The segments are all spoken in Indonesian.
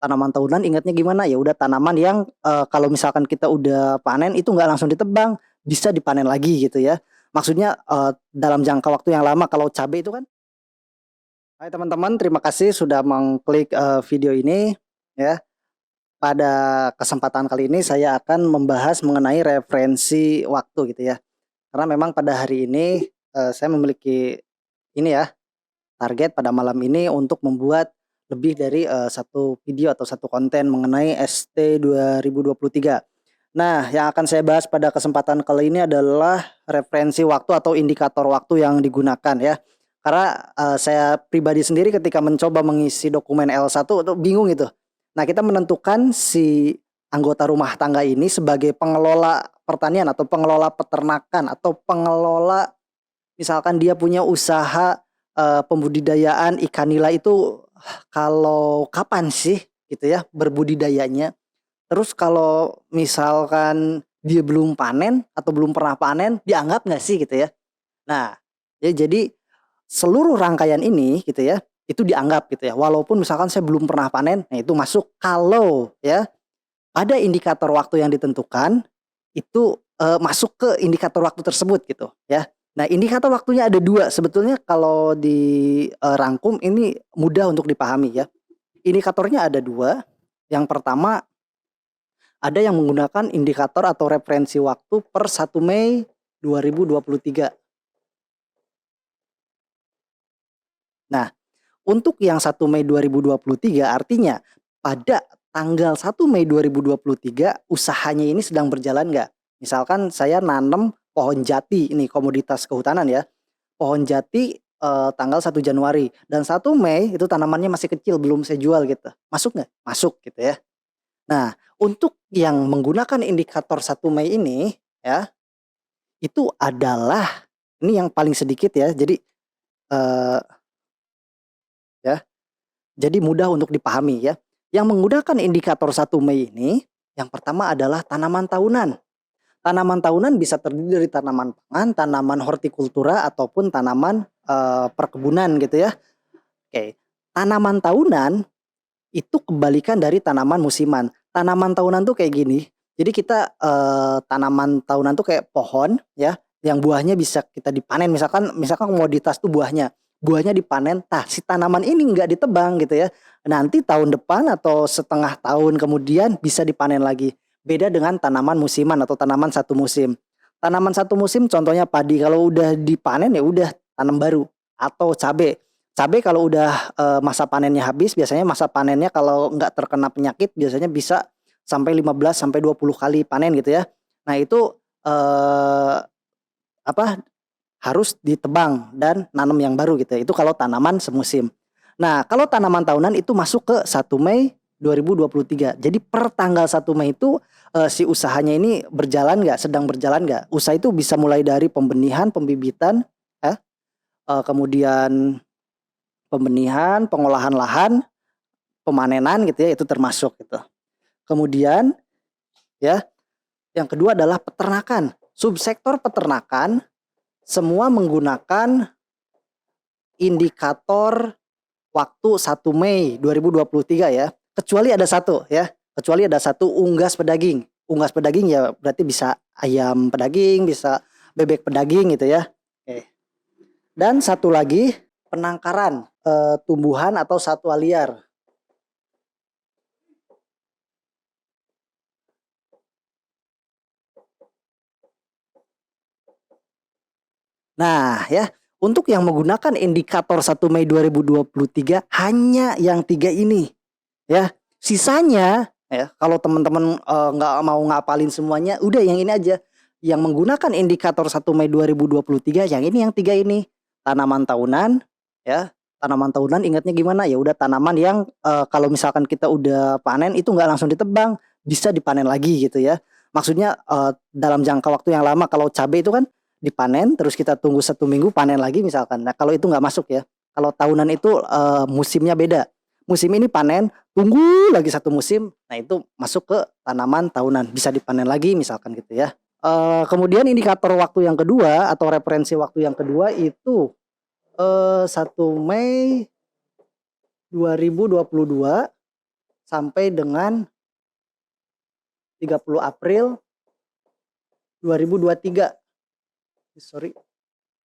tanaman tahunan ingatnya gimana? Ya udah tanaman yang, kalau misalkan kita udah panen itu nggak langsung ditebang, bisa dipanen lagi gitu ya. Maksudnya, dalam jangka waktu yang lama kalau cabai itu kan. Hai teman-teman, terima kasih sudah mengklik, video ini ya. Pada kesempatan kali ini saya akan membahas mengenai referensi waktu gitu ya. Karena memang pada hari ini, saya memiliki ini ya, target pada malam ini untuk membuat lebih dari, 1 video atau satu konten mengenai ST 2023. Nah, yang akan saya bahas pada kesempatan kali ini adalah referensi waktu atau indikator waktu yang digunakan ya. Karena, saya pribadi sendiri ketika mencoba mengisi dokumen L1 tuh bingung gitu. Nah, kita menentukan si anggota rumah tangga ini sebagai pengelola pertanian atau pengelola peternakan atau pengelola. Misalkan dia punya usaha, pembudidayaan ikan nila itu kalau kapan sih gitu ya berbudidayanya? Terus kalau misalkan dia belum panen atau belum pernah panen, dianggap nggak sih gitu ya? Nah, ya jadi seluruh rangkaian ini gitu ya, itu dianggap gitu ya, walaupun misalkan saya belum pernah panen, nah itu masuk kalau ya ada indikator waktu yang ditentukan, itu, masuk ke indikator waktu tersebut gitu ya. Nah indikator waktunya ada 2 sebetulnya kalau rangkum ini mudah untuk dipahami ya. Indikatornya ada 2, yang pertama ada yang menggunakan indikator atau referensi waktu per 1 Mei 2023. Nah, untuk yang 1 Mei 2023 artinya pada tanggal 1 Mei 2023 usahanya ini sedang berjalan nggak? Misalkan saya nanam pohon jati ini komoditas kehutanan ya, pohon jati, tanggal 1 Januari dan 1 Mei itu tanamannya masih kecil belum saya jual gitu, masuk nggak? Masuk gitu ya. Nah, untuk yang menggunakan indikator 1 Mei ini ya, itu adalah ini yang paling sedikit ya, jadi, eee, ya. Jadi mudah untuk dipahami ya. Yang menggunakan indikator 1 Mei ini, yang pertama adalah tanaman tahunan. Tanaman tahunan bisa terdiri dari tanaman pangan, tanaman hortikultura ataupun tanaman, perkebunan gitu ya. Oke, tanaman tahunan itu kebalikan dari tanaman musiman. Tanaman tahunan tuh kayak gini, jadi kita, tanaman tahunan tuh kayak pohon ya, yang buahnya bisa kita dipanen misalkan misalkan komoditas tuh buahnya, buahnya dipanen, tah si tanaman ini nggak ditebang gitu ya, nanti tahun depan atau setengah tahun kemudian bisa dipanen lagi. Beda dengan tanaman musiman atau tanaman satu musim. Tanaman satu musim contohnya padi, kalau udah dipanen ya udah tanam baru, atau cabe. Cabai kalau udah, masa panennya habis biasanya masa panennya kalau nggak terkena penyakit biasanya bisa sampai 15 sampai 20 kali panen gitu ya. Nah itu, eee, apa, harus ditebang dan nanam yang baru gitu ya, itu kalau tanaman semusim. Nah kalau tanaman tahunan itu masuk ke 1 Mei 2023. Jadi per tanggal 1 Mei itu, si usahanya ini berjalan nggak, sedang berjalan nggak. Usaha itu bisa mulai dari pembenihan, pembibitan ya, kemudian pembenihan, pengolahan lahan, pemanenan gitu ya, itu termasuk gitu. Kemudian ya, yang kedua adalah peternakan. Subsektor peternakan semua menggunakan indikator waktu 1 Mei 2023 ya, kecuali ada satu ya, kecuali ada satu unggas pedaging. Unggas pedaging ya berarti bisa ayam pedaging, bisa bebek pedaging gitu ya. Oke. Dan satu lagi penangkaran, tumbuhan atau satwa liar. Nah ya, untuk yang menggunakan indikator 1 Mei 2023 hanya yang 3 ini ya. Sisanya ya kalau teman-teman, nggak mau ngapalin semuanya, udah yang ini aja. Yang menggunakan indikator 1 Mei 2023 yang ini yang 3 ini. Tanaman tahunan ya, tanaman tahunan ingatnya gimana? Ya udah tanaman yang, kalau misalkan kita udah panen itu nggak langsung ditebang, bisa dipanen lagi gitu ya. Maksudnya, dalam jangka waktu yang lama kalau cabai itu kan dipanen terus kita tunggu 1 minggu panen lagi misalkan. Nah kalau itu nggak masuk ya. Kalau tahunan itu, musimnya beda. Musim ini panen, tunggu lagi 1 musim, nah itu masuk ke tanaman tahunan, bisa dipanen lagi misalkan gitu ya. Kemudian indikator waktu yang kedua atau referensi waktu yang kedua itu, 1 Mei 2022 sampai dengan 30 April 2023. Sorry,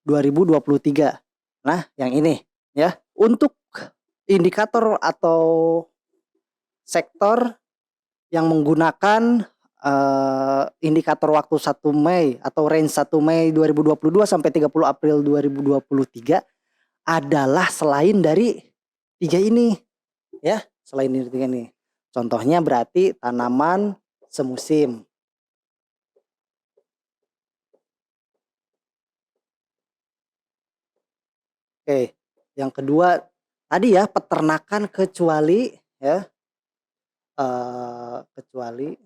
2023. Nah, yang ini ya. Untuk indikator atau sektor yang menggunakan indikator waktu 1 Mei atau range 1 Mei 2022 sampai 30 April 2023 adalah selain dari 3 ini ya, selain dari 3 ini. Contohnya berarti tanaman semusim. Oke, yang kedua tadi ya peternakan kecuali ya kecuali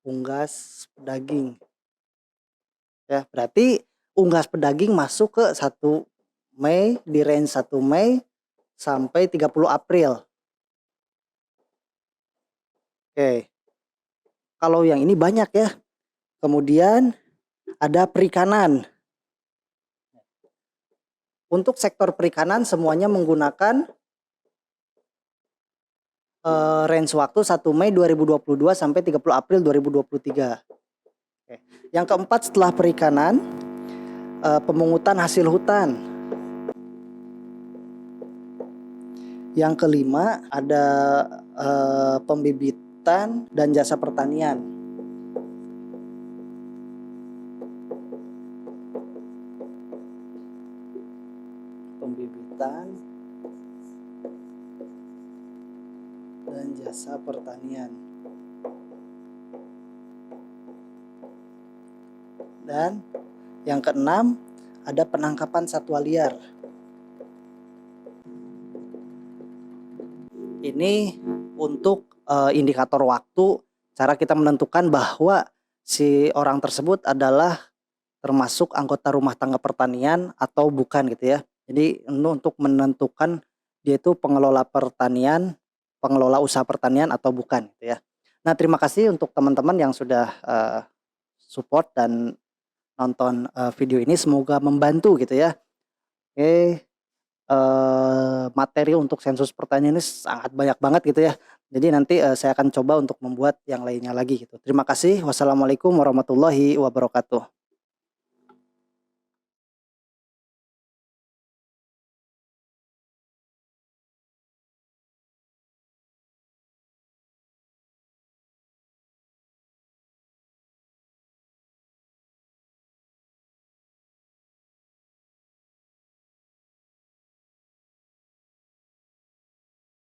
unggas daging. Ya, berarti unggas pedaging masuk ke 1 Mei, di range 1 Mei sampai 30 April. Oke. Kalau yang ini banyak ya. Kemudian ada perikanan. Untuk sektor perikanan semuanya menggunakan range waktu 1 Mei 2022 sampai 30 April 2023. Oke. Yang keempat setelah perikanan, pemungutan hasil hutan. Yang kelima ada pembibitan dan jasa pertanian. Pembibitan dan jasa pertanian. Dan yang keenam ada penangkapan satwa liar. Ini untuk indikator waktu, cara kita menentukan bahwa si orang tersebut adalah termasuk anggota rumah tangga pertanian atau bukan gitu ya. Jadi untuk menentukan dia itu pengelola pertanian, pengelola usaha pertanian atau bukan gitu ya. Nah, terima kasih untuk teman-teman yang sudah support dan nonton video ini, semoga membantu gitu ya. Oke. Materi untuk sensus pertanian ini sangat banyak banget gitu ya. Jadi nanti saya akan coba untuk membuat yang lainnya lagi gitu. Terima kasih. Wassalamualaikum warahmatullahi wabarakatuh.